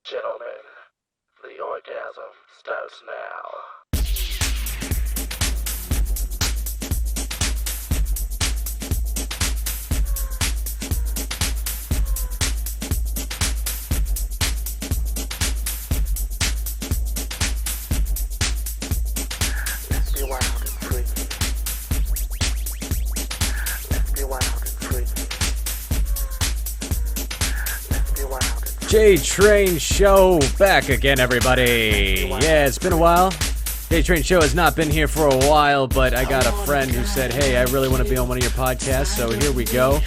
Gentlemen, the orgasm starts now. Let's be wild and free. Let's be wild and free. Let's be wild and free. Jtrain Show back again, everybody. Yeah, it's been a while. Jtrain Show has not been here for a while, but I got a friend who said, hey, I really want to be on one of your podcasts, so here we go.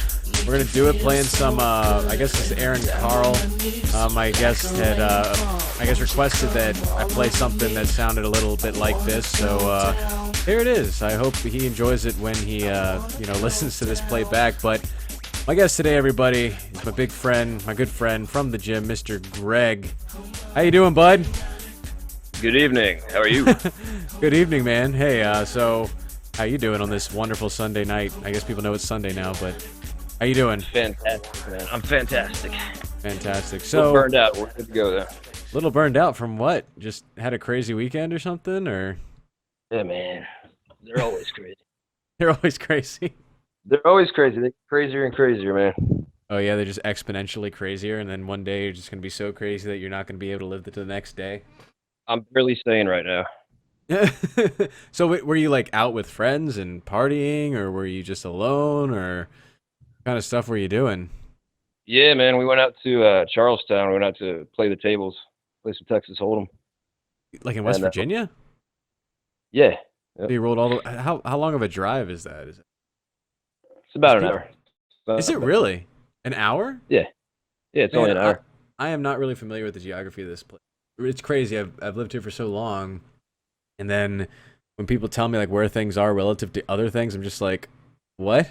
We're going to do it, playing some, I guess it's Aaron Carl. My guest had, requested that I play something that sounded a little bit like this, so here it is. I hope he enjoys it when he, listens to this playback, but my guest today, everybody, is my big friend, my good friend from the gym, Mr. Greg. How you doing, bud? Good evening. How are you? Good evening, man. Hey, so how you doing on this wonderful Sunday night? I guess people know it's Sunday now, but how you doing? Fantastic, man. I'm fantastic. Fantastic. A So, little burned out. We're good to go, though. little burned out from what? Just had a crazy weekend or something, or? Yeah, man. They're always crazy. They're always crazy. They're always crazy. They get crazier and crazier, man. Oh yeah, they're just exponentially crazier, and then one day you're just gonna be so crazy that you're not gonna be able to live to the next day. I'm barely sane right now. So were you like out with friends and partying, or were you just alone, or what kind of stuff were you doing? Yeah, man. We went out to Charlestown. We went out to play the tables, play some Texas Hold'em. Like in West And, Virginia? Yeah. So you rolled all the how long of a drive is that? It's about an hour. Is it really an hour? Yeah. Yeah, it's only Man, an hour. I am not really familiar with the geography of this place. It's crazy. I've lived here for so long, and then when people tell me like where things are relative to other things, I'm just like, what?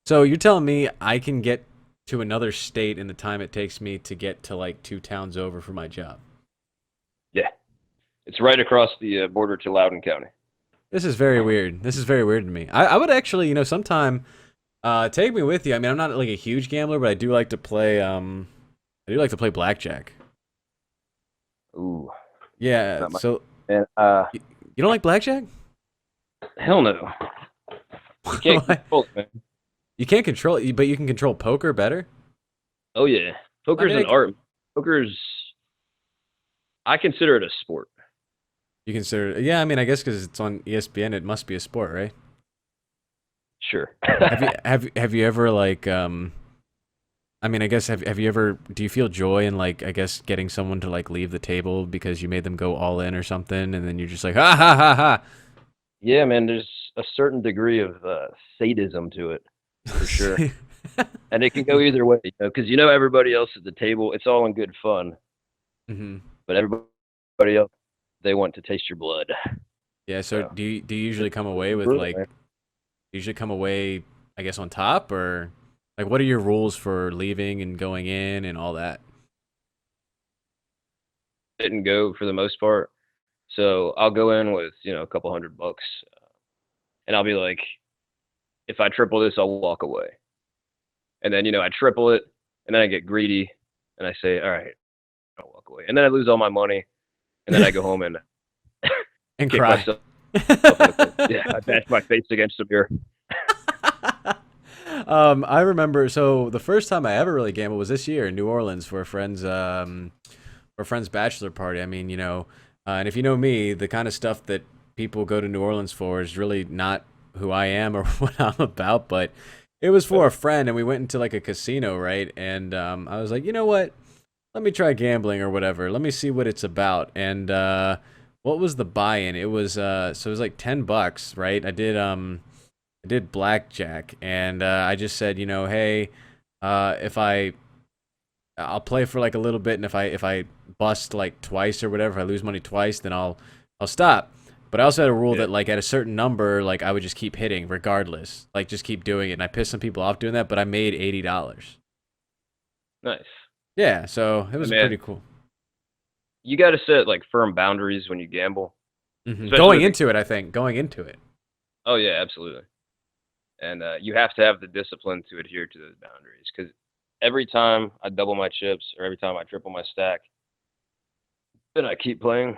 So you're telling me I can get to another state in the time it takes me to get to like 2 towns over for my job? Yeah. It's right across the border to Loudoun County. This is very weird. This is very weird to me. I would actually, sometime take me with you. I mean, I'm not like a huge gambler, but I do like to play. I do like to play blackjack. Ooh. Yeah. Not my- So And you don't like blackjack? hell no. You can't Why? control it, man. You can't control it, but you can control poker better. Oh yeah. Poker's I mean, an art. Poker's I consider it a sport. You consider? Yeah, I mean, I guess because it's on ESPN, it must be a sport, right? Sure. Have you ever like I mean, I guess have you ever? Do you feel joy in like I guess getting someone to like leave the table because you made them go all in or something, and then you're just like ha ha ha ha. Yeah, man, there's a certain degree of sadism to it, for sure. And it can go either way, because everybody else at the table, it's all in good fun, hmm but everybody else, they want to taste your blood. Yeah. So So, do you usually come away with brutal, like man. usually come away I guess on top, or like what are your rules for leaving and going in and all that? Didn't go for the most part. So I'll go in with, a couple $100, and I'll be like, if I triple this, I'll walk away. And then, I triple it, and then I get greedy, and I say, all right, I'll walk away. And then I lose all my money, and then I go home and And kick cry. myself. Yeah, I bash my face against the mirror. I remember. So the first time I ever really gambled was this year in New Orleans for a friend's bachelor party. I mean, and if you know me, the kind of stuff that people go to New Orleans for is really not who I am or what I'm about. But it was for a friend, and we went into like a casino, right? And I was like, you know what? Let me try gambling or whatever. Let me see what it's about. And what was the buy-in? It was so it was like $10, right? I did blackjack, and I just said, hey, if I'll play for like a little bit, and if I bust like twice or whatever, if I lose money twice, then I'll stop. But I also had a rule that like at a certain number, like I would just keep hitting regardless, like just keep doing it. And I pissed some people off doing that, but I made $80. Nice. Yeah, so it was Man, pretty cool. you got to set like firm boundaries when you gamble. Especially Going with into it, I think going into it. Oh yeah, absolutely. And you have to have the discipline to adhere to those boundaries, because every time I double my chips or every time I triple my stack, then I keep playing.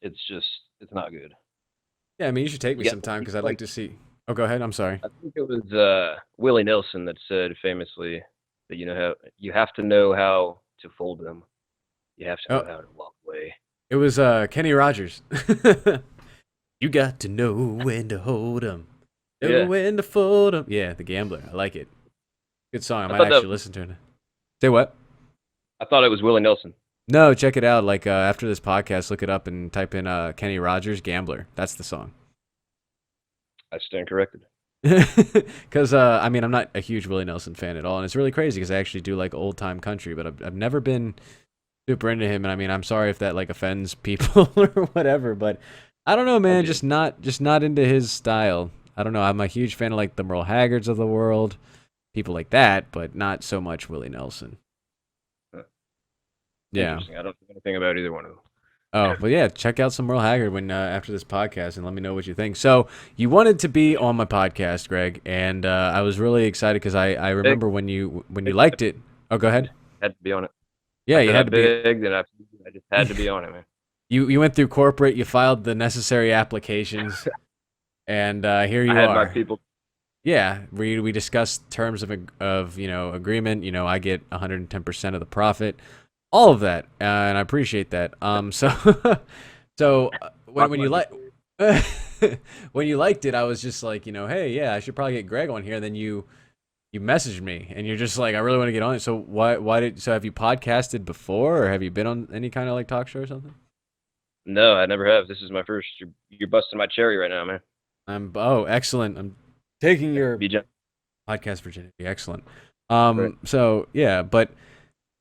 It's not good. Yeah, I mean, you should take me You got sometime because I'd like like to see. Oh, go ahead. I'm sorry. I think it was Willie Nelson that said famously that you have to know how to fold them. You have to Oh, know how to walk away. it was Kenny Rogers. You got to know when to hold 'em, know Yeah, when to fold 'em. Yeah, The Gambler. I like it. Good song. I I might thought that actually listen to it. Say what? I thought it was Willie Nelson. No, check it out. Like after this podcast, look it up and type in Kenny Rogers Gambler. That's the song. I stand corrected. Because I mean, I'm not a huge Willie Nelson fan at all, and it's really crazy because I actually do like old time country, but I've never been super into him. And I mean, I'm sorry if that like offends people or whatever, but I don't know, man. Just not into his style. I don't know. I'm a huge fan of like the Merle Haggards of the world, people like that, but not so much Willie Nelson. Huh. Yeah. Interesting. I don't know anything about either one of them. Oh, well, yeah. Check out some Merle Haggard when after this podcast, and let me know what you think. So you wanted to be on my podcast, Greg, and I was really excited because I remember when you liked it. Oh, go ahead. Had to be on it. Yeah, you had to be. Big, then I just had to be on it, man. You went through corporate. You filed the necessary applications, and here you I had are. my people. Yeah, we discussed terms of agreement. I get 110% of the profit. All of that, and I appreciate that. So when you like when you liked it, I was just like, hey, yeah, I should probably get Greg on here. Then you messaged me, and you're just like, I really want to get on it. So so have you podcasted before, or have you been on any kind of like talk show or something? No, I never have. This is my first. You're busting my cherry right now, man. Excellent. I'm taking your podcast virginity. Excellent. Right. So yeah, but.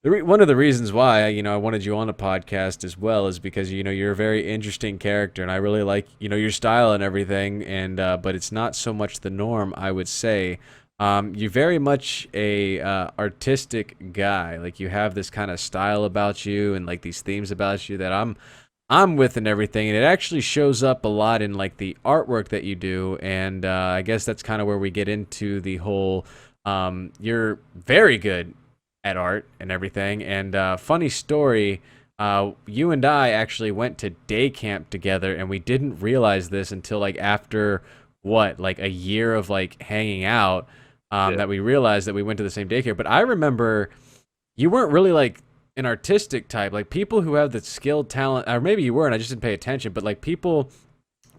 One of the reasons why I wanted you on a podcast as well is because you're a very interesting character, and I really like your style and everything, and but it's not so much the norm, I would say. You're very much a artistic guy. Like you have this kind of style about you and like these themes about you that I'm with and everything, and it actually shows up a lot in like the artwork that you do, and I guess that's kind of where we get into the whole. You're very good at art and everything. And funny story, you and I actually went to day camp together, and we didn't realize this until like after like a year of like hanging out, that we realized that we went to the same daycare. But I remember you weren't really like an artistic type, like people who have the skill, talent, or maybe you were and I just didn't pay attention, but like people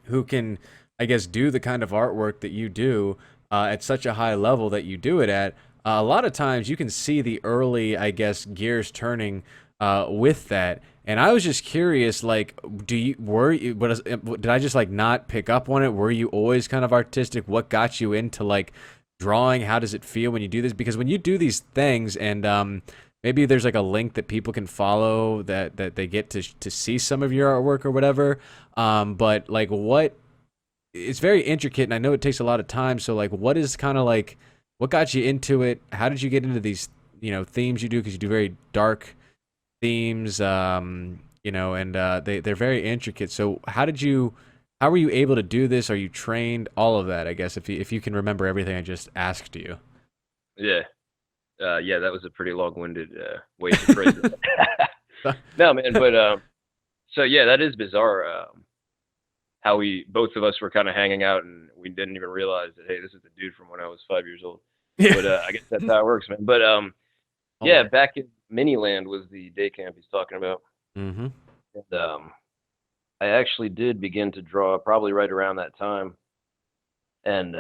who can, I guess, do the kind of artwork that you do at such a high level that you do it at. A lot of times you can see the early, I guess, gears turning with that. And I was just curious, like, did I just like not pick up on it? Were you always kind of artistic? What got you into like drawing? How does it feel when you do this? Because when you do these things, and maybe there's like a link that people can follow that they get to see some of your artwork or whatever. But like, it's very intricate, and I know it takes a lot of time. So like, what is kind of like, what got you into it? How did you get into these, themes you do? Because you do very dark themes, and they're very intricate. So how were you able to do this? Are you trained? All of that, I guess, if you can remember everything I just asked you. Yeah. Yeah, that was a pretty long-winded way to phrase it. No, man, but so yeah, that is bizarre. How both of us were kind of hanging out, and we didn't even realize that, hey, this is the dude from when I was 5 years old. Yeah. But I guess that's how it works, man. But yeah, back in Miniland was the day camp he's talking about. Mm-hmm. And I actually did begin to draw probably right around that time. And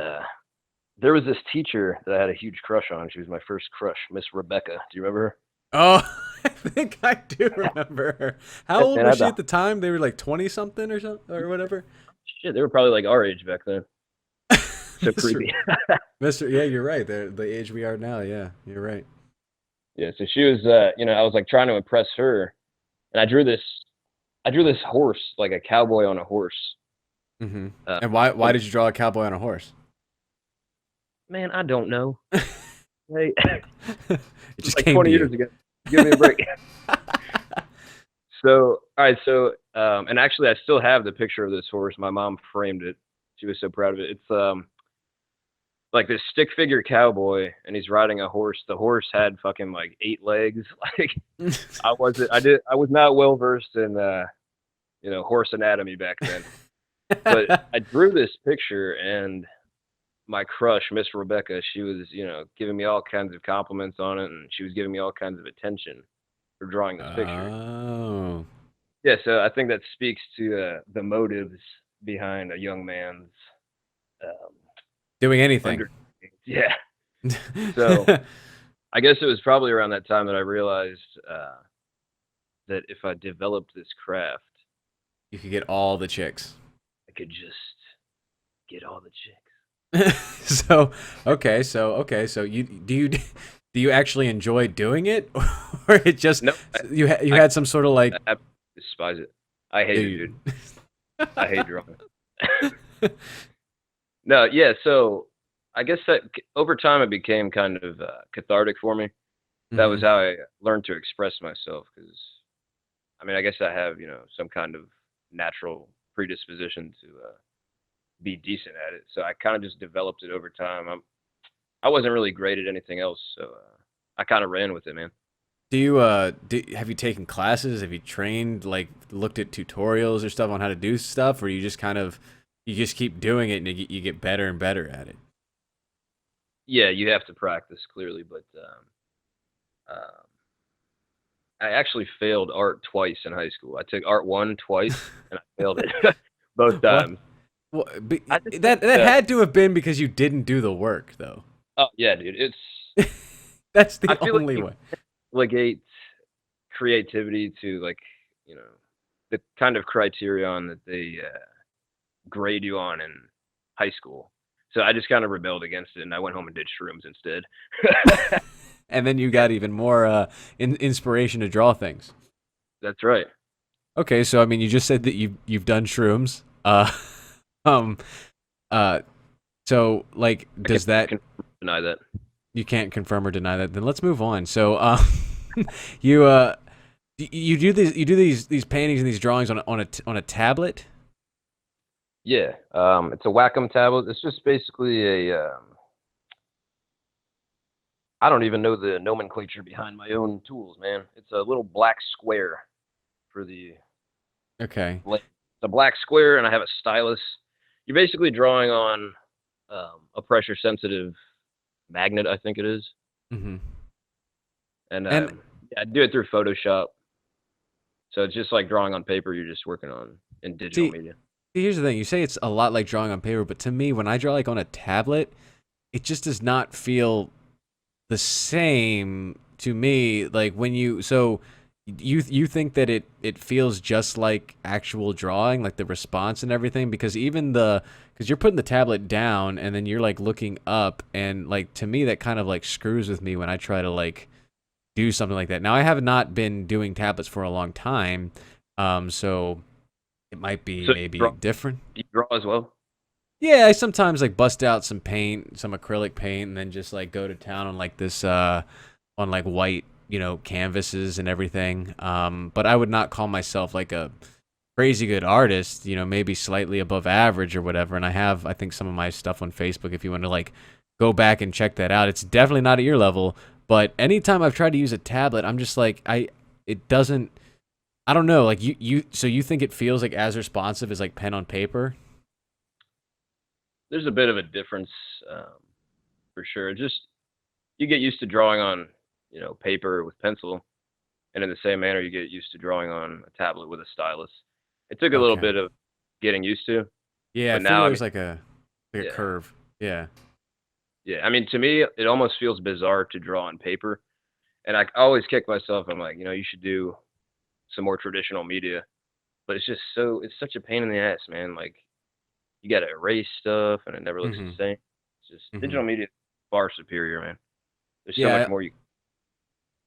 there was this teacher that I had a huge crush on. She was my first crush, Miss Rebecca. Do you remember her? Oh, I think I do remember her. How old was she at the time? They were like 20-something or something or whatever? Shit, they were probably like our age back then. So creepy. Yeah, you're right. They're the age we are now. Yeah, you're right. Yeah, so she was, I was like trying to impress her, and I drew this horse, like a cowboy on a horse. Mm-hmm. And why did you draw a cowboy on a horse? Man, I don't know. Hey, it just like came 20 to years ago. Give me a break. So, all right, and actually, I still have the picture of this horse. My mom framed it. She was so proud of it. It's like this stick figure cowboy, and he's riding a horse. The horse had fucking like 8 legs. Like I was not well versed in horse anatomy back then. But I drew this picture, and my crush, Miss Rebecca, she was, giving me all kinds of compliments on it, and she was giving me all kinds of attention for drawing this picture. Oh. Yeah, so I think that speaks to the motives behind a young man's Doing anything. Yeah. So I guess it was probably around that time that I realized that if I developed this craft, you could get all the chicks. I could just get all the chicks. So do you actually enjoy doing it, or it just you had some sort of like I despise it. I hate it, dude. I hate drawing. No, yeah. So I guess that over time it became kind of cathartic for me. That was how I learned to express myself. Because I mean, I guess I have some kind of natural predisposition to be decent at it. So I kind of just developed it over time. I wasn't really great at anything else, so I kind of ran with it, man. Have you taken classes? Have you trained, like looked at tutorials or stuff on how to do stuff, or you just keep doing it and you get better and better at it? Yeah, you have to practice clearly, but I actually failed art twice in high school. I took art 1 twice and I failed it both times. Well, that had to have been because you didn't do the work, though. Oh yeah, dude, it's that's the only way. Legate creativity to the kind of criterion that they grade you on in high school. So I just kind of rebelled against it, and I went home and did shrooms instead. And then you got even more inspiration to draw things. That's right. Okay, so I mean, you just said that you've done shrooms. So like, does that deny that? You can't confirm or deny that. Then let's move on. So, you do these paintings and these drawings on a tablet. Yeah, it's a Wacom tablet. It's just basically I don't even know the nomenclature behind my own tools, man. It's a little black square for the. Okay. It's a black square, and I have a stylus. You're basically drawing on a pressure-sensitive magnet, I think it is. Mm-hmm. And I do it through Photoshop. So it's just like drawing on paper. You're just working on in digital media. Here's the thing. You say it's a lot like drawing on paper, but to me, when I draw like on a tablet, it just does not feel the same to me. Like when you think that it feels just like actual drawing, like the response and everything, because because you're putting the tablet down and then you're like looking up, and like to me that kind of like screws with me when I try to like do something like that. Now I have not been doing tablets for a long time, so it might be maybe different. You draw as well? Yeah, I sometimes like bust out some paint, some acrylic paint, and then just like go to town on like this on like white canvases and everything. But I would not call myself like a crazy good artist, maybe slightly above average or whatever. And I think some of my stuff on Facebook, if you want to like go back and check that out. It's definitely not at your level, but anytime I've tried to use a tablet, I'm just like, it doesn't, I don't know, like so you think it feels like as responsive as like pen on paper? There's a bit of a difference, for sure. You get used to drawing on paper with pencil, and in the same manner you get used to drawing on a tablet with a stylus. It took a little bit of getting used to. Yeah, but now it was like a curve. Yeah. Yeah, I mean, to me, it almost feels bizarre to draw on paper, and I always kick myself. I'm like, you should do some more traditional media, but it's such a pain in the ass, man. Like, you got to erase stuff, and it never looks the same. It's just digital media is far superior, man. There's so much more you.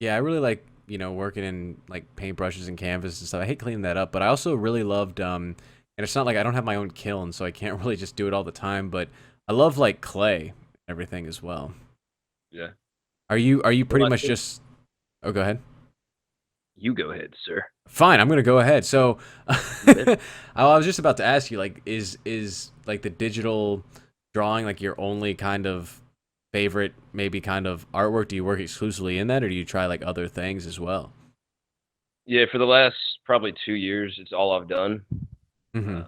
Yeah, I really like working in like paintbrushes and canvas and stuff. I hate cleaning that up, but I also really loved and it's not like I don't have my own kiln, so I can't really just do it all the time. But I love like clay, everything as well. Yeah. Are you pretty much just? Oh, go ahead. You go ahead, sir. Fine, I'm gonna go ahead. So, I was just about to ask you, like, is like the digital drawing like your only kind of favorite, maybe kind of artwork? Do you work exclusively in that, or do you try like other things as well? Yeah, for the last probably 2 years, it's all I've done. Mm-hmm. Uh,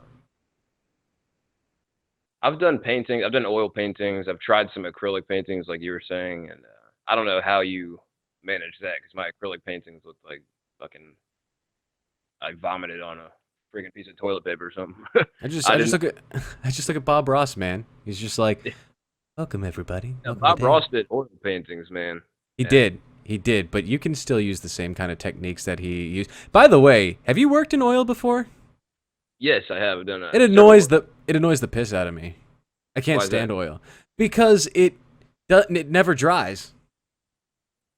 I've done painting. I've done oil paintings. I've tried some acrylic paintings, like you were saying, and I don't know how you manage that because my acrylic paintings look like fucking I vomited on a freaking piece of toilet paper or something. I I just didn't. look at I just look at Bob Ross, man. He's just like, welcome everybody. Yeah, Welcome to Bob town. Ross did oil paintings, man. He And did. He did, but you can still use the same kind of techniques that he used. By the way, have you worked in oil before? yes, I have done It several. annoys the piss out of me. I can't Why is that? stand oil because it never dries.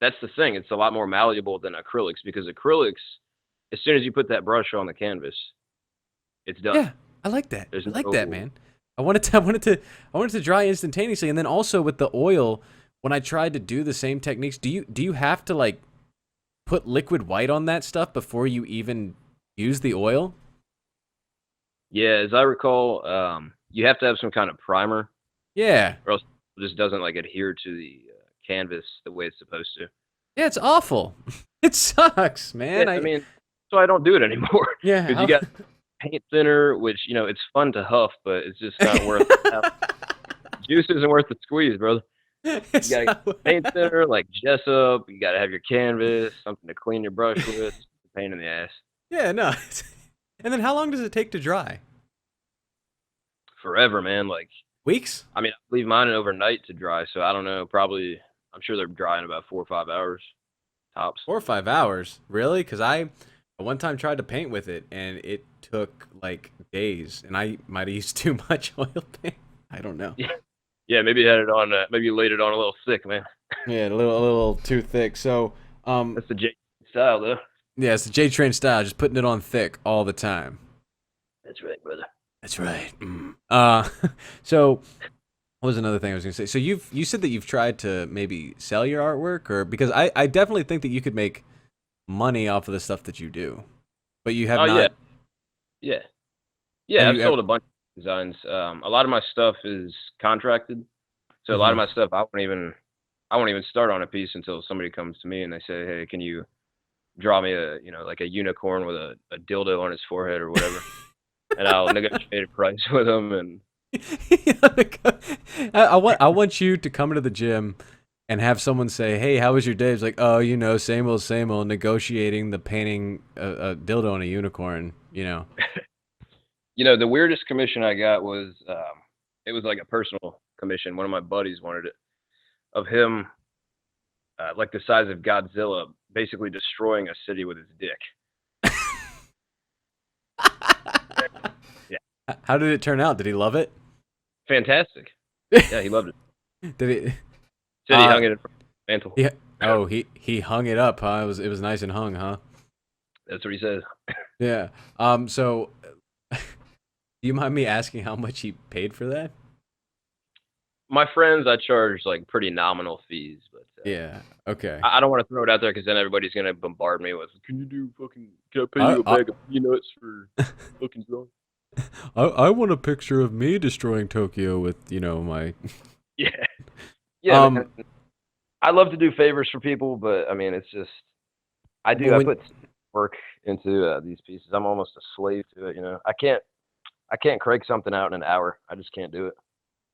That's the thing. It's a lot more malleable than acrylics because acrylics, as soon as you put that brush on the canvas, it's done. Yeah, I like that. There's I like that, no. man. I wanted to dry instantaneously, and then also with the oil, when I tried to do the same techniques, do you have to like put liquid white on that stuff before you even use the oil? Yeah, as I recall, you have to have some kind of primer, Yeah, or else it just doesn't like adhere to the canvas the way it's supposed to. yeah, it's awful. It sucks, Yeah, man. I mean, so I don't do it anymore because you Yeah. got paint thinner, which it's fun to huff, but it's just not worth. Juice isn't worth the squeeze, brother. You It's gotta get not- paint thinner, like gesso. You gotta have your canvas, something to clean your brush with. It's a pain in the ass. Yeah, no. And then how long does it take to dry? Forever, man. Like, Weeks? I mean, I leave mine overnight to dry, so I don't know. Probably, I'm sure they're dry in about 4 or 5 hours tops. 4 or 5 hours? Really? Because I one time tried to paint with it and it took like days, and I might have used too much oil paint. I don't know. Yeah, maybe you had it on. Maybe you laid it on a little thick, man. Yeah, a little too thick. So, That's the J style, though. yeah, it's the Jtrain style, just putting it on thick all the time. That's right, brother. That's right. So what was another thing I was gonna say? So you said that you've tried to maybe sell your artwork, or because I definitely think that you could make money off of the stuff that you do, but you have Oh not. yeah, yeah. Have I've you sold ever? a bunch of designs. A lot of my stuff is contracted, so a lot of Mhm. my stuff I won't even start on a piece until somebody comes to me and they say, "Hey, can you draw me a like a unicorn with a dildo on his forehead or whatever?" And I'll negotiate a price with them. And I want you to come into the gym and have someone say, "Hey, how was your day?" It's like, "Oh, same old, negotiating the painting a dildo on a unicorn." the weirdest commission I got was it was like a personal commission. One of my buddies wanted it of him, like the size of Godzilla, basically destroying a city with his dick. Yeah, How did it turn out? Did he love it? fantastic. Yeah, he loved it. Did he? Said he Uh, hung it in front of the mantle. Yeah. Oh, he hung it up, huh? It was nice and hung, huh? That's what he says. Yeah. So, do you mind me asking how much he paid for that? My friends, I charge like pretty nominal fees, but Yeah. Okay. I don't want to throw it out there because then everybody's gonna bombard me with, can I pay I you a I, bag of peanuts for fucking drawing? I want a picture of me destroying Tokyo with my. Yeah, yeah. Um. Man. I love to do favors for people, but I mean, it's just I do. Well, I put work into these pieces. I'm almost a slave to it. I can't crank something out in an hour. I just can't do it.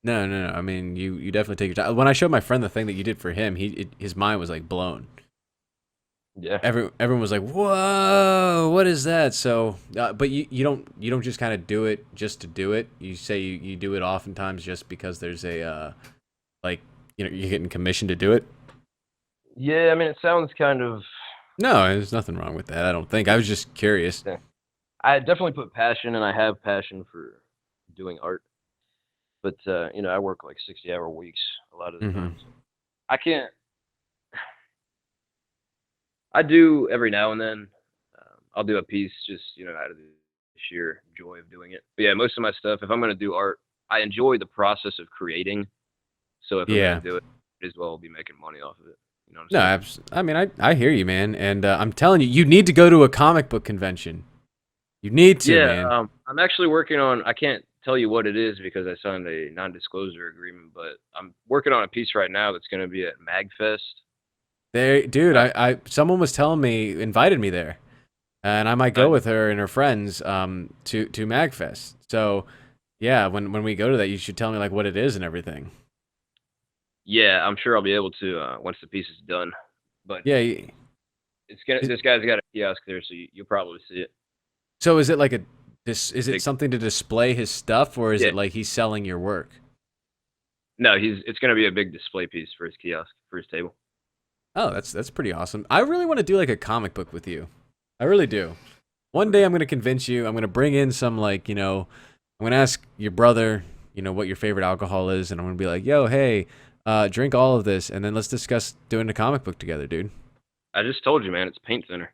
No, no, no. I mean, you definitely take your time. When I showed my friend the thing that you did for him, his mind was like blown. Yeah. Everyone was like, "Whoa, what is that?" So, but you don't just kind of do it just to do it. You say you do it oftentimes just because there's a like you're getting commissioned to do it. Yeah, I mean, it sounds kind of. No, there's nothing wrong with that. I don't think. I was just curious. I definitely put passion, and I have passion for doing art. But I work like 60-hour weeks a lot of the Mhm. time. So I can't. I do every now and then. I'll do a piece just out of the sheer joy of doing it. But yeah, most of my stuff, if I'm gonna do art, I enjoy the process of creating. So if I'm Yeah. gonna do it, I as well be making money off of it. You know what No, I'm saying? I mean, I hear you, man, and I'm telling you, you need to go to a comic book convention. You need to, Yeah, man. I'm actually working on. I can't tell you what it is because I signed a non-disclosure agreement, but I'm working on a piece right now that's going to be at MagFest. There, dude. Uh, Someone was telling me, invited me there, and I might uh, go with her and her friends to Magfest. So yeah, when we go to that, you should tell me like what it is and everything. yeah, I'm sure I'll be able to once the piece is done. But Yeah. it's gonna. This guy's got a kiosk there, so you'll probably see it. So is it like a this? Is it Big, something to display his stuff, or is yeah. it like he's selling your work? No, it's gonna be a big display piece for his kiosk for his table. Oh, that's pretty awesome. I really want to do like a comic book with you. I really do. One day I'm gonna convince you. I'm gonna bring in some like I'm gonna ask your brother what your favorite alcohol is, and I'm gonna be like, yo, hey, drink all of this, and then let's discuss doing a comic book together, dude. I just told you, man. It's Paint Thinner.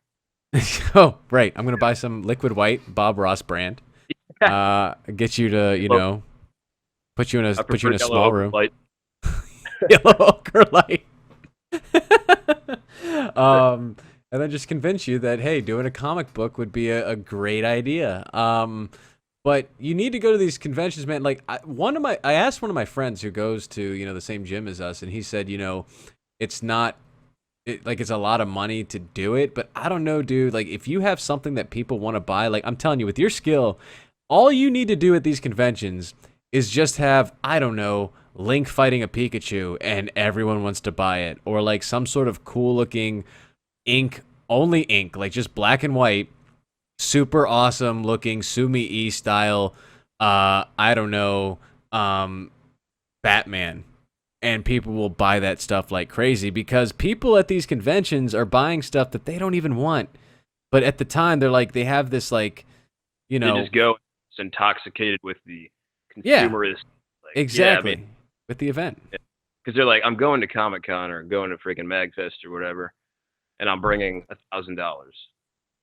Oh, right. I'm gonna buy some Liquid White, Bob Ross brand. Get you to put you in I put you prefer in a yellow small over room. light. Yellow ochre light. And then just convince you that hey, doing a comic book would be a great idea. But you need to go to these conventions, man. Like I asked one of my friends who goes to the same gym as us, and he said it's not like it's a lot of money to do it, but I don't know, dude. Like if you have something that people want to buy, like I'm telling you, with your skill, all you need to do at these conventions is just have, I don't know, Link fighting a Pikachu and everyone wants to buy it, or like some sort of cool looking only ink, like just black and white, super awesome looking Sumi E style, I don't know, Batman. And people will buy that stuff like crazy because people at these conventions are buying stuff that they don't even want. But at the time, they're like, they have this like, They just go intoxicated with the yeah, consumerist. Like, exactly, yeah, I mean, with the event. because they're like, I'm going to Comic Con or going to freaking MagFest or whatever, and I'm bringing $1,000. And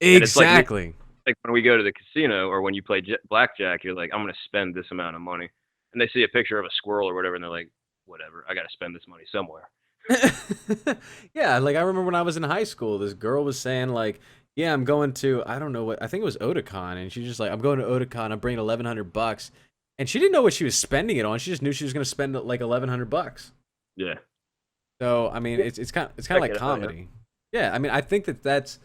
it's Exactly. like when we go to the casino or when you play blackjack, you're like, I'm going to spend this amount of money, and they see a picture of a squirrel or whatever, and they're like, whatever, I got to spend this money somewhere. Yeah, like I remember when I was in high school, this girl was saying like, "Yeah, I'm going to I don't know what I think it was Otakon," and she's just like, "I'm going to Otakon. I'm bringing $1,100," and she didn't know what she was spending it on. She just knew she was going to spend like $1,100. Yeah. So I mean, it's kind of like comedy. Yeah, I mean, I think that's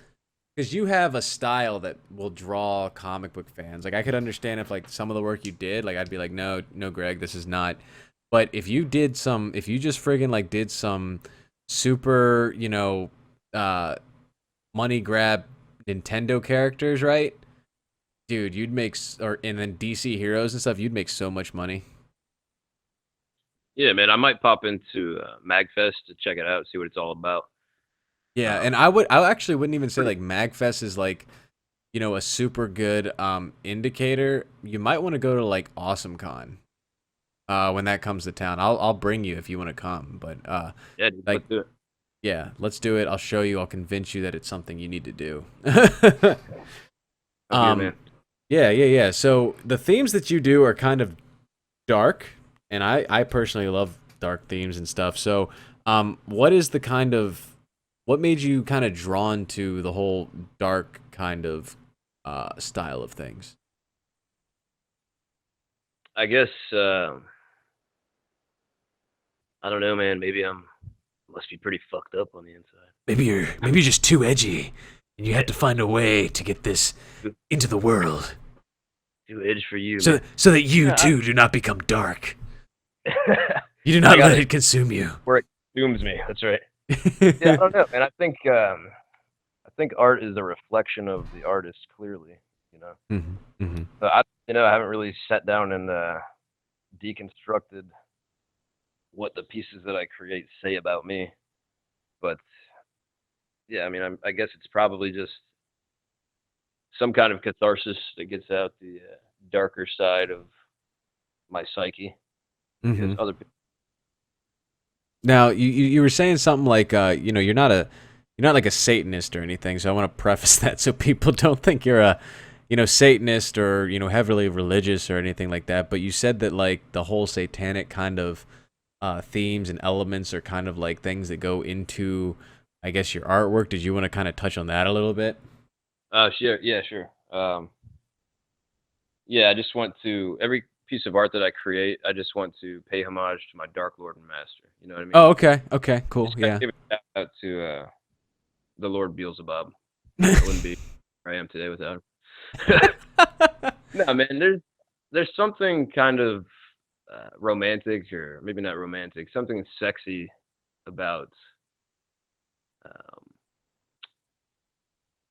because you have a style that will draw comic book fans. Like I could understand if like some of the work you did, like I'd be like, no, Greg, this is not. But if you just friggin' like did some super, money grab Nintendo characters, right? Dude, you'd make, and then DC heroes and stuff, you'd make so much money. Yeah, man, I might pop into MagFest to check it out, see what it's all about. Yeah, and I actually wouldn't even say like MagFest is like, a super good indicator. You might want to go to like AwesomeCon. When that comes to town, I'll bring you if you want to come. But Yeah, dude, like, let's do it. yeah, let's do it. I'll show you. I'll convince you that it's something you need to do. I'm here, man. Yeah. So the themes that you do are kind of dark, and I personally love dark themes and stuff. So, what made you kind of drawn to the whole dark kind of style of things? I guess I don't know, man. Maybe must be pretty fucked up on the inside. Maybe you're just too edgy, and you have to find a way to get this into the world. Too edgy for you, so that you too do not become dark. You do not let it consume you. Where it consumes me. That's right. Yeah, I don't know, man. I think art is a reflection of the artist, clearly. Mm-hmm, mm-hmm. So I haven't really sat down and deconstructed what the pieces that I create say about me. But yeah, I mean, I guess it's probably just some kind of catharsis that gets out the darker side of my psyche. Mm-hmm. Other people. Now, you were saying something like, you're not like a Satanist or anything. So I want to preface that so people don't think you're a, Satanist or heavily religious or anything like that. But you said that like the whole satanic kind of themes and elements are kind of like things that go into, I guess, your artwork. Did you want to kind of touch on that a little bit? Sure. Yeah, sure. Yeah, I just want to piece of art that I create, I just want to pay homage to my Dark Lord and Master. You know what I mean? Oh, okay. Okay. Cool. Just gotta Yeah. give a shout out to the Lord Beelzebub. I wouldn't be where I am today without him. No, man, there's something kind of romantic, or maybe not romantic, something sexy about um,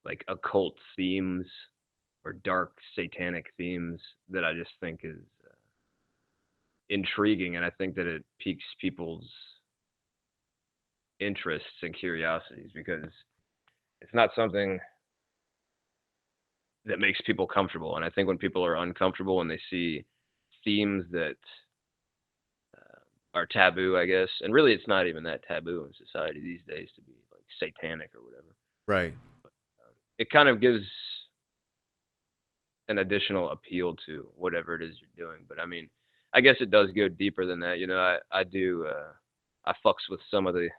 like occult themes or dark satanic themes that I just think is intriguing, and I think that it piques people's interests and curiosities because it's not something that makes people comfortable. And I think when people are uncomfortable and they see themes that are taboo, I guess, and really it's not even that taboo in society these days to be like satanic or whatever. Right. It kind of gives an additional appeal to whatever it is you're doing. But I mean, I guess it does go deeper than that. You know, I do I fucks with some of the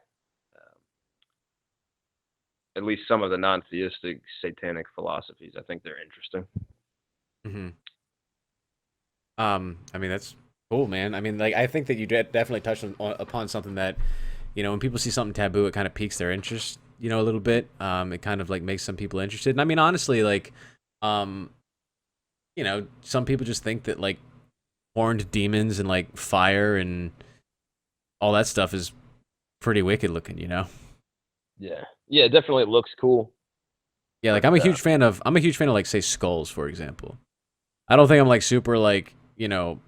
at least some of the non-theistic satanic philosophies. I think they're interesting. Mm-hmm. I mean, that's cool, man. I mean, like, I think that you definitely touched upon something that, you know, when people see something taboo, it kind of piques their interest, you know, a little bit. It kind of like makes some people interested. And I mean, honestly, like, um, you know, some people just think that like horned demons and like fire and all that stuff is pretty wicked looking, you know? Yeah, yeah, it definitely looks cool. Yeah, like But, I'm a huge fan of like say skulls, for example. I don't think I'm like super like, you know,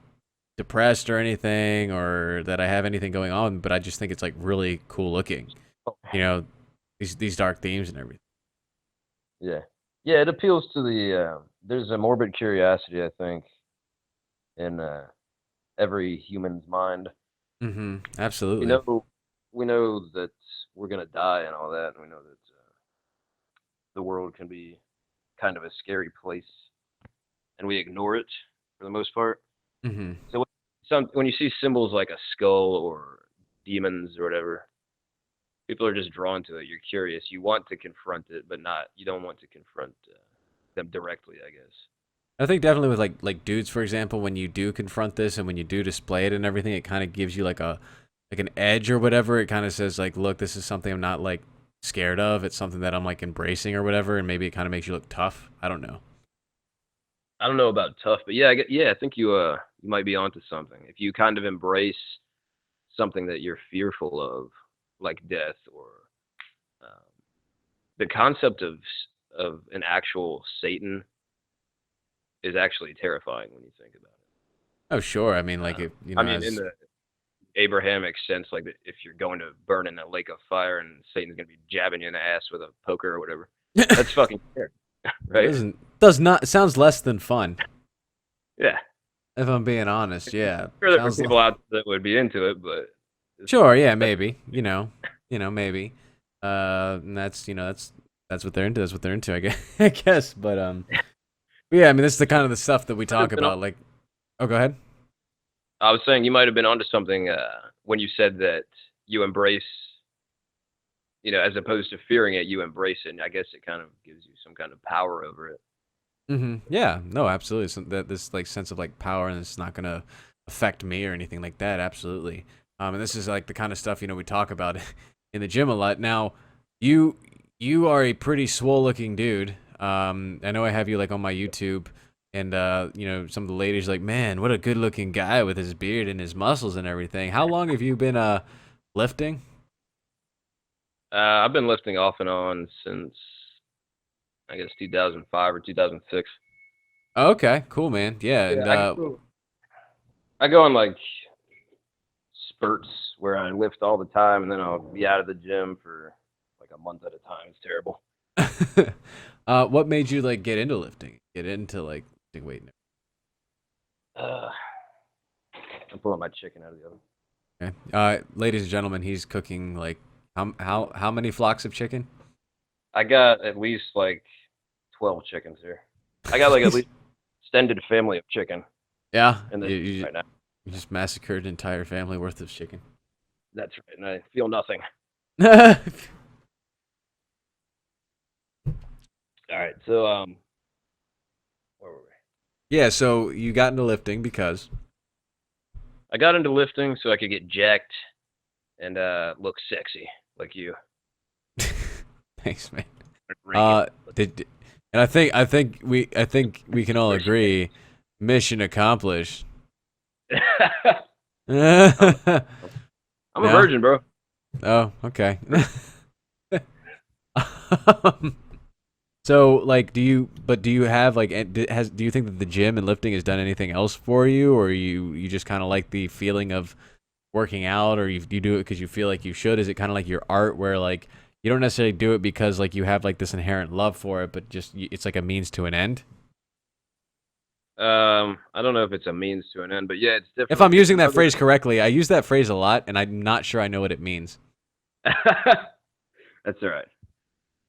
depressed or anything or that I have anything going on, but I just think it's like really cool looking. You know, these dark themes and everything. yeah, yeah, it appeals to the. There's a morbid curiosity, I think, in every human's mind. Mhm. We Absolutely. know, we know that we're gonna die and all that, and we know that the world can be kind of a scary place, and we ignore it for the most part. Mhm. So when you see symbols like a skull or demons or whatever, people are just drawn to it. You're curious. You want to confront it, but not. You don't want to confront them directly, I guess. I think definitely with like dudes, for example, when you do confront this and when you do display it and everything, it kind of gives you like a like an edge or whatever. It kind of says like, look, this is something I'm not like scared of. It's something that I'm like embracing or whatever, and maybe it kind of makes you look tough. I don't know. I don't know about tough, but yeah, I think you might be onto something. If you kind of embrace something that you're fearful of, like death or um, the concept of an actual Satan is actually terrifying when you think about Oh, sure. I mean, like it. if you I know, mean, in as the Abrahamic sense, like if you're going to burn in a lake of fire and Satan's gonna be jabbing you in the ass with a poker or whatever, that's fucking scary, right? does not sounds less than fun. Yeah, If I'm being honest, yeah, sure there are sounds. people out there that would be into it, but Sure, yeah, maybe. Maybe. And that's that's what they're into. That's what they're into, I guess. I guess. But yeah, I mean, this is the kind of the stuff that we talk about. Like, oh, go ahead. I was saying you might have been onto something when you said that you embrace, as opposed to fearing it, you embrace it. And I guess it kind of gives you some kind of power over it. Yeah. No, absolutely. So that this like sense of like power, and it's not gonna affect me or anything like that. Absolutely. And this is like the kind of stuff we talk about in the gym a lot. Now, you you are a pretty swole looking dude. I know I have you like on my YouTube, and some of the ladies are like, man, what a good looking guy with his beard and his muscles and everything. How long have you been lifting? I've been lifting off and on since I guess 2005 or 2006. Okay, cool, man. Yeah, Yeah, and I go on like spurts where I lift all the time, and then I'll be out of the gym for like a month at a time. It's terrible. what made you like get into lifting? Get into like lifting weight? Uh, I'm pulling my chicken out of the oven. Okay. Ladies and gentlemen, he's cooking like how many flocks of chicken? I got at least like 12 chickens here. I got like at least extended family of chicken. Yeah, And then you right now. just massacred an entire family worth of chicken. That's right, and I feel nothing. All right, so where were we? Yeah, so you got into lifting because I got into lifting so I could get jacked and look sexy like you. thanks, man. Reagan. Did and I think we can all agree, mission accomplished. I'm, No? I'm a virgin, bro. Oh, okay. Um, so, like, do you have like, do you think that the gym and lifting has done anything else for you, or you just kind of like the feeling of working out, or you do it because you feel like you should? Is it kind of like your art, where like you don't necessarily do it because like you have like this inherent love for it, but just it's like a means to an end? I don't know if it's a means to an end, but yeah, it's If definitely I'm it's using that another. phrase correctly, I use that phrase a lot, and I'm not sure I know what it means. That's all right.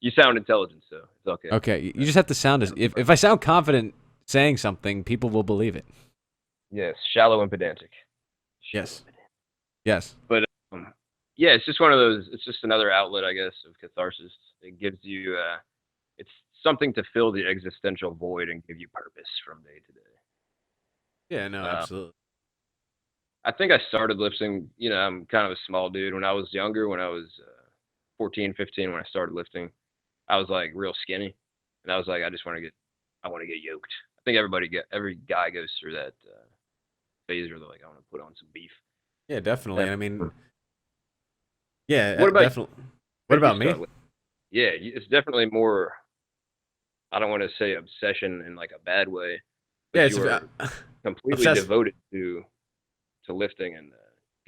You sound intelligent, so it's okay. Okay, you just have to sound as if I sound confident saying something, people will believe it. Yes, shallow and pedantic. Yes. Yes. But yeah, it's just one of those. It's just another outlet, I guess, of catharsis. It gives you. It's something to fill the existential void and give you purpose from day to day. Yeah, no, Uh, absolutely. I think I started lifting. I'm kind of a small dude. When I was younger, when I was 14, 15, when I started lifting, I was like real skinny, and I was like, I want to get yoked. I think every guy goes through that phase where they're like, I want to put on some beef. Yeah, definitely. And I mean, yeah, what about definitely. What when did you about me? start lifting? Yeah, it's definitely more. I don't want to say obsession in like a bad way, Yeah, but it's you are completely obsessed. devoted to lifting and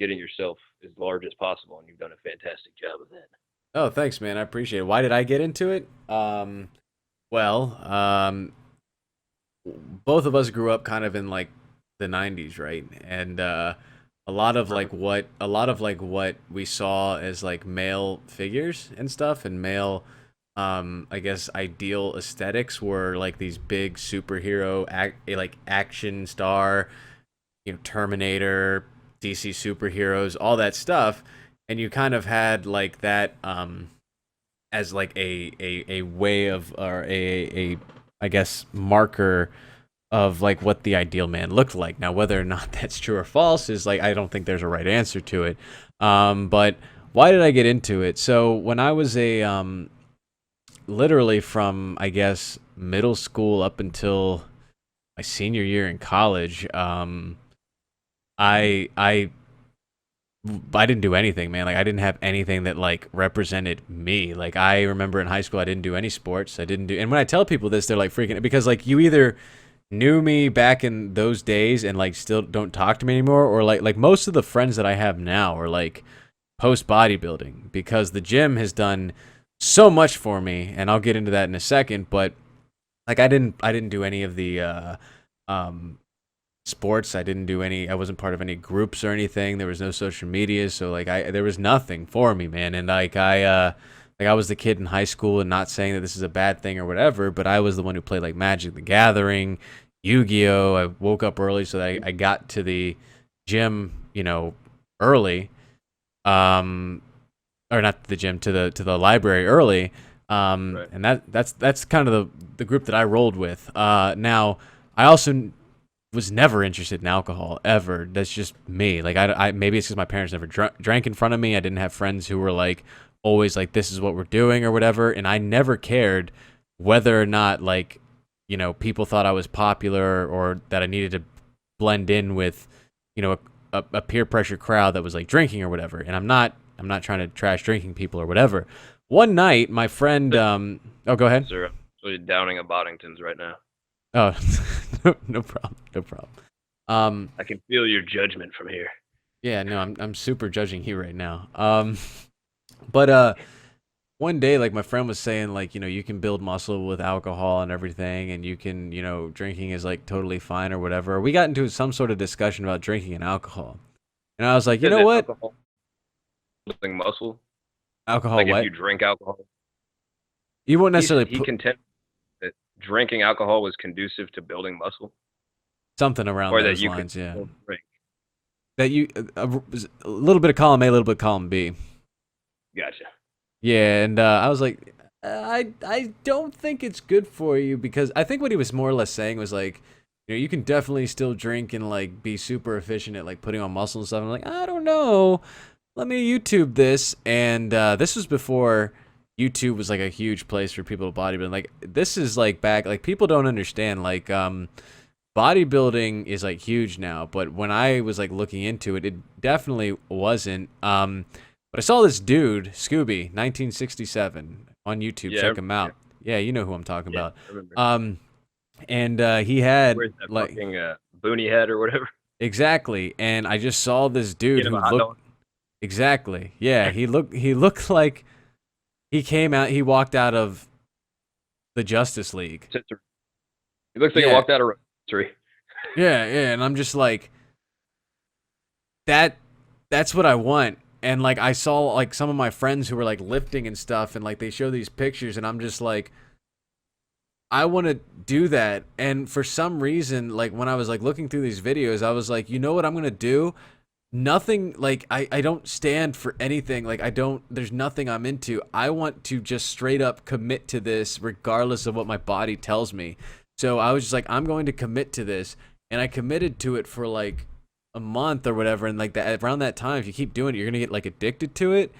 getting yourself as large as possible, and you've done a fantastic job of that. Oh, thanks, man. I appreciate it. Why did I get into it? Well, both of us grew up kind of in like the 90s, right? And a lot of like what we saw as like male figures and stuff, and male I guess ideal aesthetics were like these big superhero like action star, Terminator, DC superheroes, all that stuff. And you kind of had like that as like a way of, or a I guess marker of like what the ideal man looked like. Now, whether or not that's true or false is like, I don't think there's a right answer to it. But why did I get into it? So when I was literally from, I guess, middle school up until my senior year in college, I I I didn't do anything, man. Like I didn't have anything that like represented me. Like I remember in high school, I didn't do any sports. I didn't do, and when I tell people this, they're like freaking, because like you either knew me back in those days and like still don't talk to me anymore, or like most of the friends that I have now are like post bodybuilding, because the gym has done so much for me, and I'll get into that in a second. But like I didn't do any of the um sports. I wasn't part of any groups or anything. There was no social media, so like there was nothing for me, man. And like I was the kid in high school, and not saying that this is a bad thing or whatever, but I was the one who played like Magic the Gathering, Yu-Gi-Oh. I woke up early so that I got to the gym, early. Um or not to the gym, to the library early. Right. And that's kind of the group that I rolled with. Now I also was never interested in alcohol ever. That's just me. Like I maybe it's because my parents never drank in front of me. I didn't have friends who were like always like, this is what we're doing or whatever, and I never cared whether or not like people thought I was popular, or that I needed to blend in with a peer pressure crowd that was like drinking or whatever. And I'm not trying to trash drinking people or whatever. One night, my friend oh, go ahead. Sir, I'm actually downing a Boddington's right now. Oh, no problem. No problem. I can feel your judgment from here. Yeah, no, I'm super judging you right now. But one day, like my friend was saying, like you can build muscle with alcohol and everything, and you can, drinking is like totally fine or whatever. We got into some sort of discussion about drinking and alcohol, and I was like, you Said know that what? alcohol building muscle. Alcohol, Like if what? you drink alcohol. You won't He necessarily he put contended that drinking alcohol was conducive to building muscle, something around or that those you could lines, yeah. still drink. That you a little bit of column A, a little bit of column B. Gotcha. Yeah, and I was like, I don't think it's good for you, because I think what he was more or less saying was like, you can definitely still drink and like be super efficient at like putting on muscle and stuff. And I'm like, I don't know. Let me YouTube this. And this was before YouTube was like a huge place for people to bodybuild. Like this is like back, like people don't understand. Like bodybuilding is like huge now, but when I was like looking into it, it definitely wasn't. But I saw this dude, Scooby, 1967 on YouTube. Yeah, Check him out. Yeah, you know who I'm talking yeah, about. I remember. And he had Where's that like fucking boonie head or whatever? exactly. And I just saw this dude Get him who a hot looked dog. exactly. Yeah, he looked like he came out. He walked out of the Justice League. He looks like he Yeah. walked out of a tree. Yeah, yeah, and I'm just like that's what I want. And like I saw like some of my friends who were like lifting and stuff and like they show these pictures and I'm just like I want to do that. And for some reason like when I was like looking through these videos, I was like, "You know what I'm going to do? Nothing like I don't stand for anything. Like I don't there's nothing I'm into. I want to just straight up commit to this regardless of what my body tells me." So I was just like, I'm going to commit to this. And I committed to it for like a month or whatever. And like that around that time, if you keep doing it, you're gonna get like addicted to it.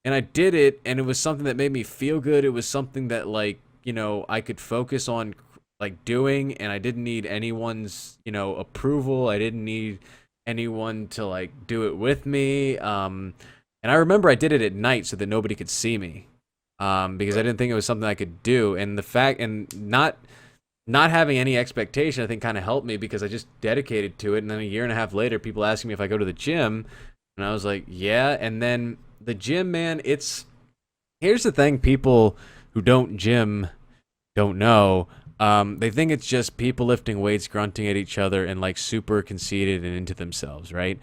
And I did it, and it was something that made me feel good. It was something that like, I could focus on like doing, and I didn't need anyone's, approval. I didn't need anyone to like do it with me. And I remember I did it at night so that nobody could see me. Because I didn't think it was something I could do. And the fact and not having any expectation, I think kind of helped me because I just dedicated to it. And then a year and a half later, people asking me if I go to the gym, and I was like, yeah. And then the gym, man, here's the thing: people who don't gym don't know. They think it's just people lifting weights, grunting at each other, and like super conceited and into themselves, right?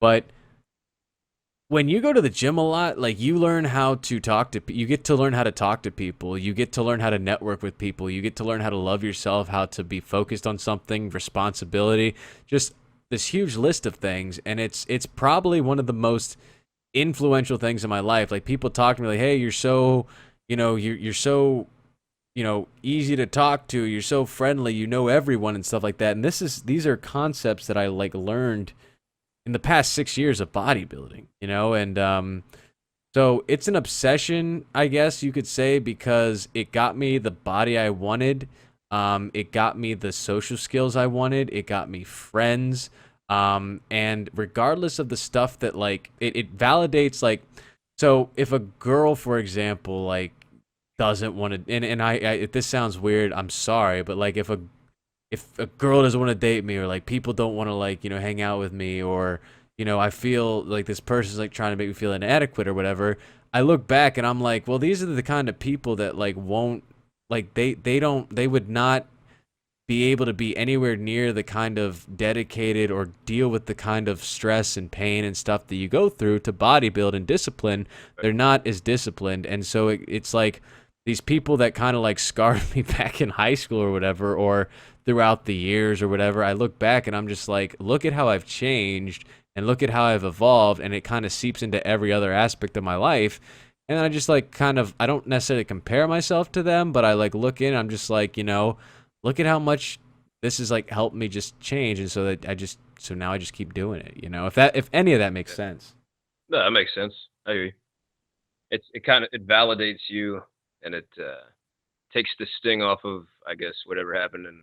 But when you go to the gym a lot, like you learn how to you get to learn how to talk to people. You get to learn how to network with people. You get to learn how to love yourself, how to be focused on something, responsibility, just this huge list of things. And it's probably one of the most influential things in my life. Like people talk to me like, hey, you're so, you're so, easy to talk to. You're so friendly. You know everyone and stuff like that. And these are concepts that I like learned in the past 6 years of bodybuilding, and so it's an obsession, I guess you could say, because it got me the body I wanted, it got me the social skills I wanted, it got me friends, and regardless of the stuff that like it validates, like, so if a girl, for example, like doesn't want to, and I if this sounds weird, I'm sorry, but like if a girl doesn't want to date me, or like people don't want to like hang out with me, or I feel like this person's like trying to make me feel inadequate or whatever, I look back and I'm like, well, these are the kind of people that like won't, like they would not be able to be anywhere near the kind of dedicated or deal with the kind of stress and pain and stuff that you go through to bodybuild and discipline. They're not as disciplined. And so it's like these people that kind of like scarred me back in high school or whatever, or throughout the years or whatever, I look back and I'm just like, look at how I've changed and look at how I've evolved, and it kind of seeps into every other aspect of my life. And I just like I don't necessarily compare myself to them, but I like look in, I'm just like, look at how much this has like helped me just change. And so so now I just keep doing it, if any of that makes sense. No, that makes sense. I agree. It validates you, and it takes the sting off of, I guess, whatever happened in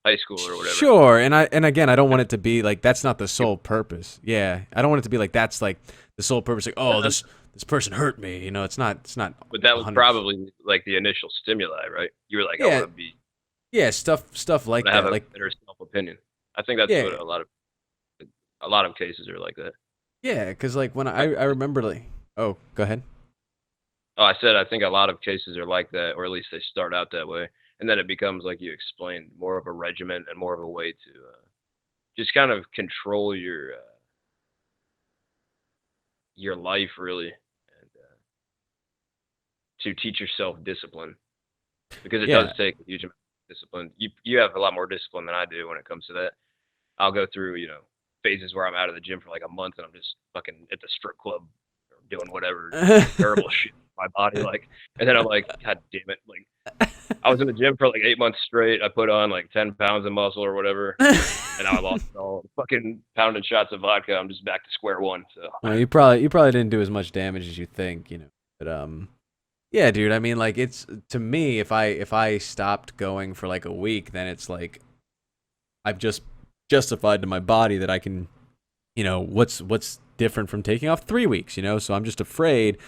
high school or whatever. Sure, and again, I don't want it to be like that's not the sole purpose. Yeah, I don't want it to be like that's like the sole purpose. Like, oh, this person hurt me. It's not. But that was 100%. probably like the initial stimuli, right? You were like, I Yeah, want to be. yeah, stuff like Have that. a Like, better self opinion. I think that's yeah, what a lot of cases are like that. yeah, because like when I remember like, oh, go ahead. Oh, I said I think a lot of cases are like that, or at least they start out that way, and then it becomes, like you explained, more of a regimen and more of a way to just kind of control your life, really, and to teach yourself discipline, because it does Yeah, take a huge amount of discipline. You have a lot more discipline than I do when it comes to that. I'll go through phases where I'm out of the gym for like a month and I'm just fucking at the strip club or doing whatever terrible shit with my body, like, and then I'm like, God damn it, like, I was in the gym for like 8 months straight. I put on like 10 pounds of muscle or whatever, and I lost it all. Fucking pounding shots of vodka. I'm just back to square one. So Well, you probably didn't do as much damage as you think, you know. But yeah, dude. I mean, like, it's to me, if I stopped going for like a week, then it's like I've just justified to my body that I can, you know, what's different from taking off 3 weeks, you know. So I'm just afraid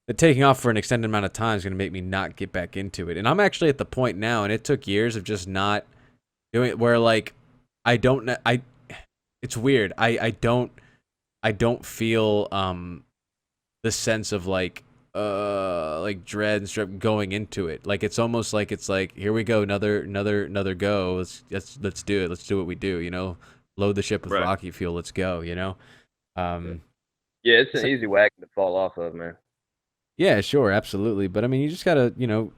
that taking off for an extended amount of time is going to make me not get back into it. And I'm actually at the point now, and it took years of just not doing it, where like I don't know, it's weird. I don't feel the sense of like dread and stress going into it. Like it's almost like it's like, here we go, another go. Let's do it. Let's do what we do, you know. Load the ship with Right. rocky fuel. Let's go, you know. yeah, it's an easy wagon to fall off of, man. Yeah, sure, absolutely. But I mean, you just gotta, you know,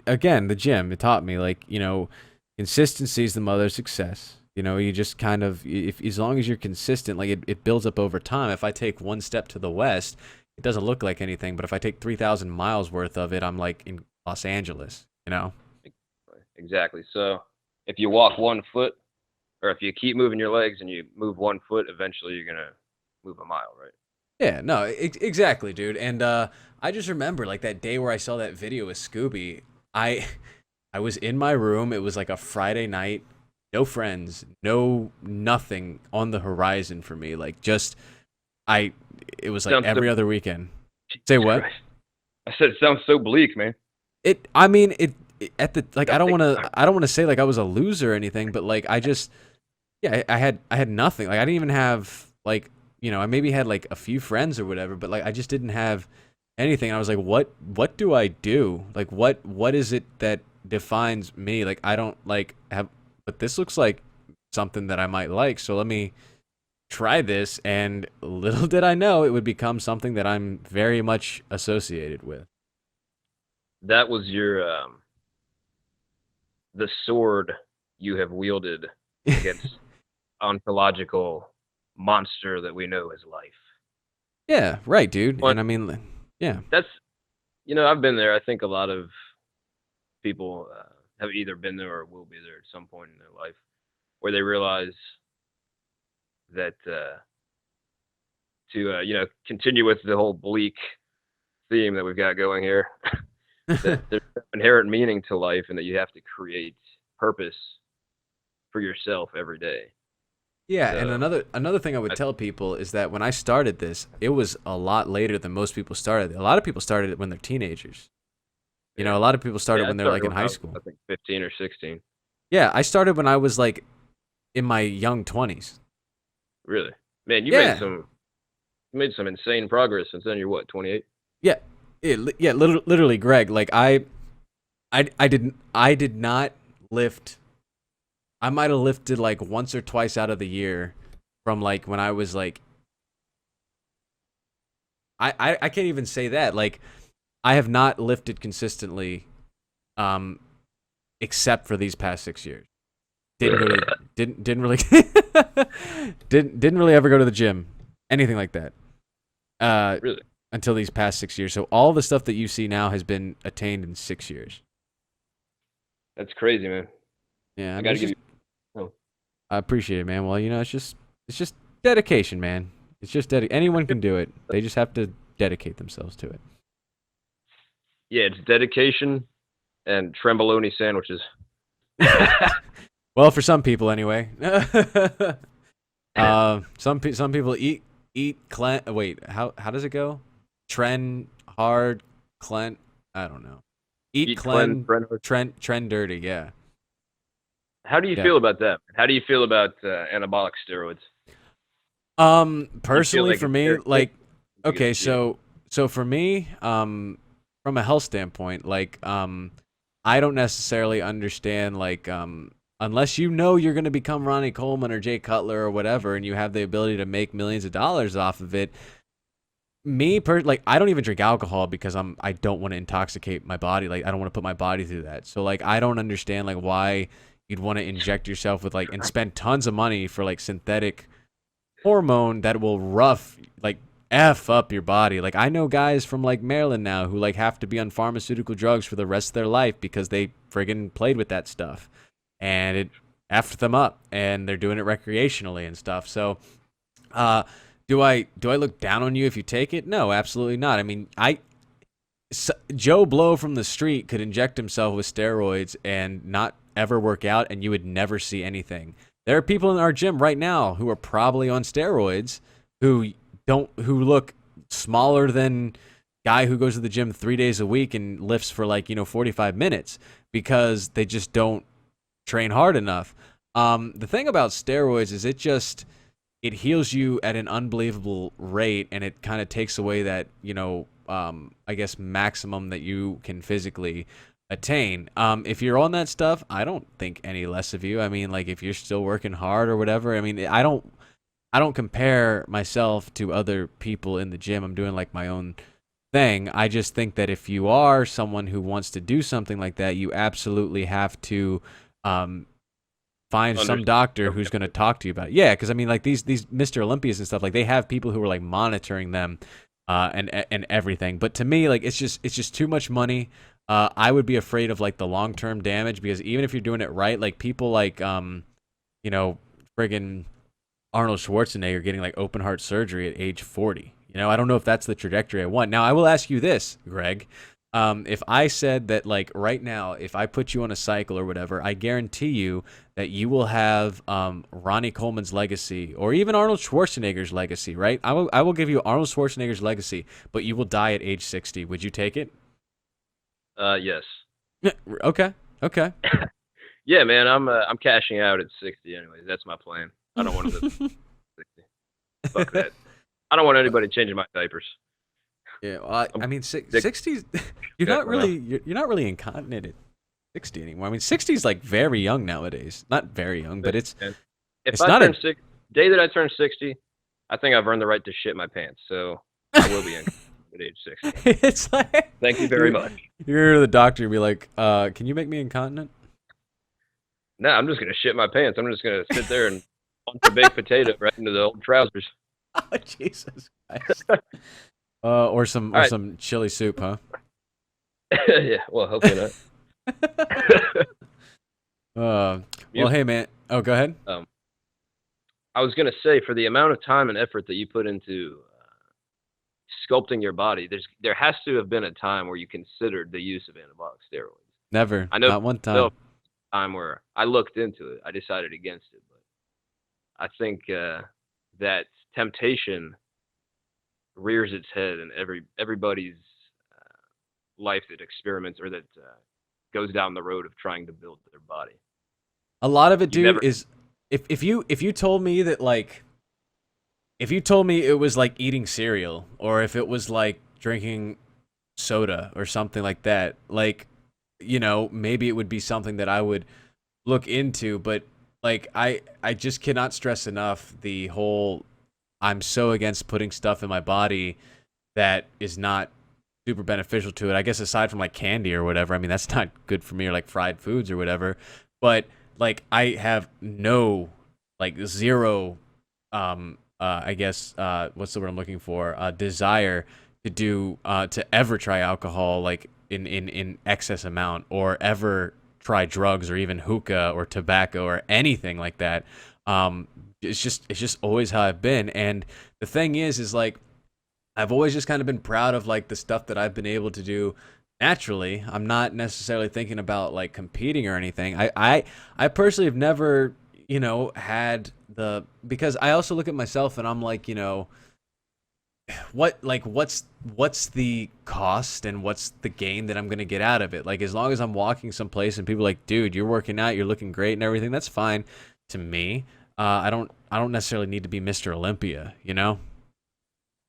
again, the gym, it taught me, like, you know, consistency is the mother of success. You know, you just kind of, if as long as you're consistent, like it builds up over time. If I take one step to the west, it doesn't look like anything. But if I take 3,000 miles worth of it, I'm like in Los Angeles, you know? Exactly. So if you walk 1 foot, or if you keep moving your legs and you move 1 foot, eventually you're gonna move a mile, right? Yeah, no, exactly, dude. And I just remember like that day where I saw that video with Scooby. I I was in my room. It was like a Friday night. No friends, no nothing on the horizon for me. Like just it was like Sounds every so- other weekend. Say what? Christ. I said it sounds so bleak, man. I mean it at the like I don't want to say like I was a loser or anything, but like I just yeah, I had nothing. Like I didn't even have like, you know, I maybe had like a few friends or whatever, but like I just didn't have anything. I was like, what do I do? Like what is it that defines me? Like I don't like have, but this looks like something that I might like. So let me try this. And little did I know it would become something that I'm very much associated with. That was your the sword you have wielded against ontological monster that we know as life. Yeah, right, dude. But- and I mean, yeah. That's, you know, I've been there. I think a lot of people have either been there or will be there at some point in their life, where they realize that to you know, continue with the whole bleak theme that we've got going here, that there's inherent meaning to life, and that you have to create purpose for yourself every day. Yeah, and So- another thing I would tell people is that when I started this, it was a lot later than most people started. A lot of people started it when they're teenagers. You know, a lot of people started Yeah, I when they're like in when I high was, school. I think 15 or 16. Yeah, I started when I was like in my young 20s. Really, man, you Yeah. made some insane progress since then. You're what, 28? Yeah, literally, Greg. Like I did not lift. I might have lifted like once or twice out of the year, from like when I was like. I can't even say that. Like, I have not lifted consistently, except for these past 6 years. Didn't go to didn't really didn't really ever go to the gym, anything like that. Really? Until these past 6 years. So all the stuff that you see now has been attained in 6 years. That's crazy, man. Yeah, I mean, gotta it's give just- you. Oh. I appreciate it, man. Well, you know, it's just dedication, man. It's just anyone can do it. They just have to dedicate themselves to it. Yeah, it's dedication and tremboloni sandwiches. Well, for some people, anyway. Some people eat wait, how does it go? Trend hard, clean. I don't know. Eat clean, trend dirty. Yeah. How do you Yeah. feel about that? How do you feel about anabolic steroids? Personally, like for it's me, very like, good? okay, Yeah. so for me, from a health standpoint, like, I don't necessarily understand, like, unless you know you're gonna become Ronnie Coleman or Jay Cutler or whatever, and you have the ability to make millions of dollars off of it. Like, I don't even drink alcohol because I don't want to intoxicate my body. Like, I don't want to put my body through that. So, like, I don't understand like why you'd want to inject yourself with like and spend tons of money for like synthetic hormone that will F up your body. Like, I know guys from like Maryland now who like have to be on pharmaceutical drugs for the rest of their life because they friggin' played with that stuff and it effed them up, and they're doing it recreationally and stuff. So, uh, do I look down on you if you take it? No, absolutely not. I mean, Joe Blow from the street could inject himself with steroids and not ever work out, and you would never see anything. There are people in our gym right now who are probably on steroids who look smaller than guy who goes to the gym 3 days a week and lifts for like 45 minutes because they just don't train hard enough. The thing about steroids is it heals you at an unbelievable rate, and it kind of takes away that I guess maximum that you can physically attain. If you're on that stuff, I don't think any less of you. I mean, like, if you're still working hard or whatever, I mean, I don't compare myself to other people in the gym. I'm doing like my own thing. I just think that if you are someone who wants to do something like that, you absolutely have to find some doctor who's going to talk to you about it. Yeah, because I mean, like these Mr. Olympias and stuff, like they have people who are like monitoring them and everything. But to me, like it's just too much money. I would be afraid of like the long term damage, because even if you're doing it right, like people like friggin' Arnold Schwarzenegger getting like open heart surgery at age 40. I don't know if that's the trajectory I want. Now, I will ask you this, Greg. If I said that, like, right now, if I put you on a cycle or whatever, I guarantee you that you will have Ronnie Coleman's legacy, or even Arnold Schwarzenegger's legacy, right? I will give you Arnold Schwarzenegger's legacy, but you will die at age 60. Would you take it? Yes. Okay. Yeah, man, I'm cashing out at 60 anyways. That's my plan. I don't want to live 60. Fuck that. I don't want anybody changing my diapers. Yeah, well, I mean, 60s. You're not really incontinent at 60 anymore. I mean, 60 is like very young nowadays. Not very young, but it's. If I turn 60, day that I turn 60, I think I've earned the right to shit my pants. So I will be incontinent at age 60. It's like. Thank you very much. You're to the doctor and be like, "Can you make me incontinent?" No, I'm just gonna shit my pants. I'm just gonna sit there and punch a baked potato right into the old trousers. Oh, Jesus Christ. Or some chili soup, huh? Yeah, well, hopefully not. Well, hey, man. Oh, go ahead. I was gonna say, for the amount of time and effort that you put into sculpting your body, there has to have been a time where you considered the use of anabolic steroids. Never. I know, not one time. Time where I looked into it, I decided against it, but I think that temptation rears its head in everybody's life that experiments or that goes down the road of trying to build their body. A lot of it, dude, is if you told me that, like, if you told me it was like eating cereal, or if it was like drinking soda or something like that, like, maybe it would be something that I would look into. But like I just cannot stress enough the whole, I'm so against putting stuff in my body that is not super beneficial to it. I guess aside from like candy or whatever, I mean, that's not good for me, or like fried foods or whatever. But like I have zero I guess what's the word I'm looking for? Desire to do to ever try alcohol like in excess amount, or ever try drugs, or even hookah or tobacco or anything like that. It's just always how I've been. And the thing is like, I've always just kind of been proud of like the stuff that I've been able to do naturally. I'm not necessarily thinking about like competing or anything. I personally have never, had because I also look at myself and I'm like, what's the cost and what's the gain that I'm going to get out of it? Like, as long as I'm walking someplace and people are like, dude, you're working out, you're looking great and everything, that's fine to me. I don't necessarily need to be Mr. Olympia,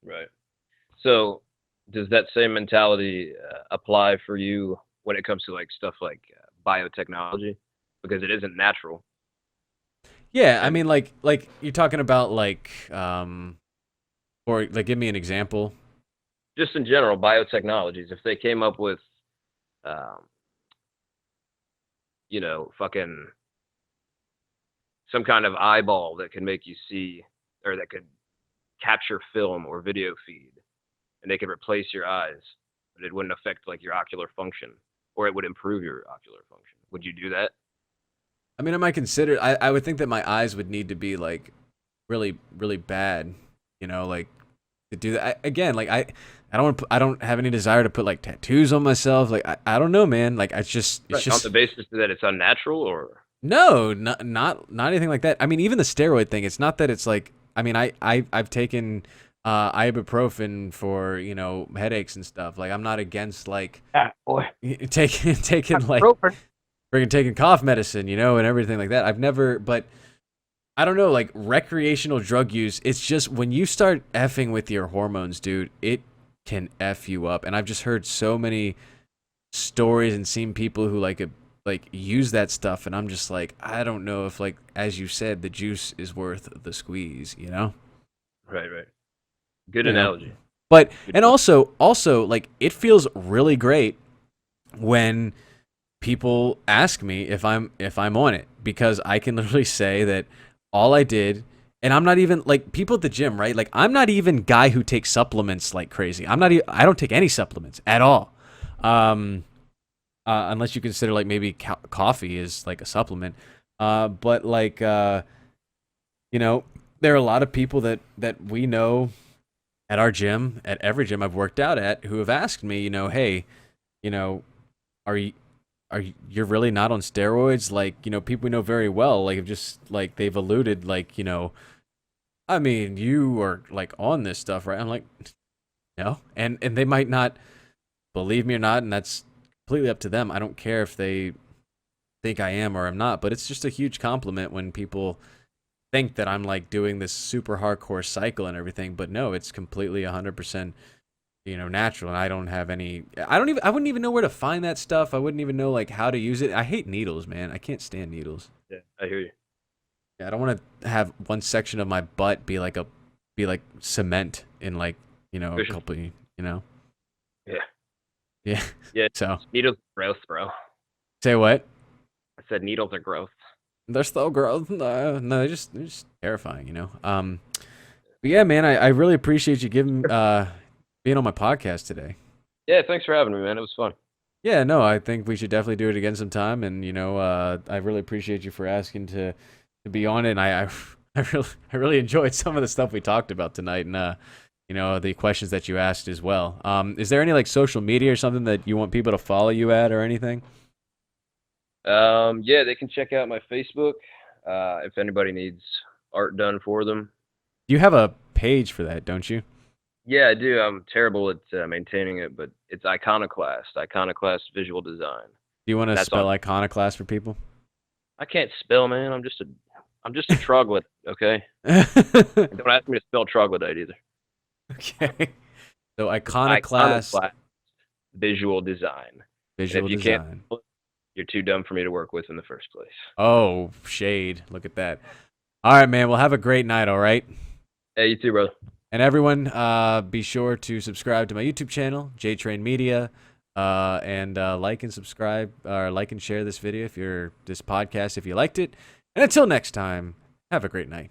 Right. So does that same mentality apply for you when it comes to like stuff like biotechnology? Because it isn't natural. Yeah, I mean, like you're talking about like, or like, give me an example. Just in general, biotechnologies. If they came up with, fucking some kind of eyeball that could make you see, or that could capture film or video feed, and they could replace your eyes, but it wouldn't affect like your ocular function, or it would improve your ocular function. Would you do that? I mean, I might consider. I would think that my eyes would need to be like really really bad, like to do that. Again, like I don't have any desire to put like tattoos on myself. Like I don't know, man. Like it's Right. just On the basis that it's unnatural, or no, not anything like that. I mean, even the steroid thing. It's not that it's like. I mean, I've taken ibuprofen for headaches and stuff. Like I'm not against like boy, taking like freaking taking cough medicine, and everything like that. I've never, but I don't know, like recreational drug use. It's just when you start effing with your hormones, dude, it can F you up. And I've just heard so many stories and seen people who like use that stuff, and I'm just like, I don't know if, like as you said, the juice is worth the squeeze, Right. Good analogy. But and also like it feels really great when people ask me if I'm on it, because I can literally say that all I did, and I'm not even like people at the gym, right? Like I'm not even guy who takes supplements like crazy. I don't take any supplements at all. Unless you consider like maybe coffee is like a supplement. But like, there are a lot of people that we know at our gym, at every gym I've worked out at, who have asked me, hey, you're really not on steroids? Like, people we know very well, like, have just like, they've alluded, like, I mean, you are like on this stuff, right? I'm like, no. And they might not believe me or not, and that's completely up to them. I don't care if they think I am or I'm not, but it's just a huge compliment when people think that I'm like doing this super hardcore cycle and everything, but no, it's completely 100%, natural. And I don't have any, I wouldn't even know where to find that stuff. I wouldn't even know like how to use it. I hate needles, man. I can't stand needles. Yeah, I hear you. Yeah, I don't want to have one section of my butt be like cement in like, a couple, Yeah. Yeah. Yeah. So Needles are gross, bro. say what? I said needles are gross. They're still gross. No, they're just terrifying, But yeah, man, I really appreciate you being on my podcast today. Yeah, thanks for having me, man. It was fun. Yeah, no, I think we should definitely do it again sometime. And I really appreciate you for asking to be on it. And I really enjoyed some of the stuff we talked about tonight, and the questions that you asked as well. Is there any like social media or something that you want people to follow you at or anything? Yeah, they can check out my Facebook if anybody needs art done for them. You have a page for that, don't you? Yeah, I do. I'm terrible at maintaining it, but it's Iconoclast Visual Design. Do you want to spell Iconoclast for people? I can't spell, man. I'm just a troglodyte, okay? Don't ask me to spell troglodyte either. Okay. So Iconoclast Visual Design. Visual Design. You're too dumb for me to work with in the first place. Oh, shade. Look at that. All right, man. Well, have a great night, all right? Hey, you too, brother. And everyone, be sure to subscribe to my YouTube channel, Jtrain Media, and like and subscribe, or like and share this video this podcast if you liked it. And until next time, have a great night.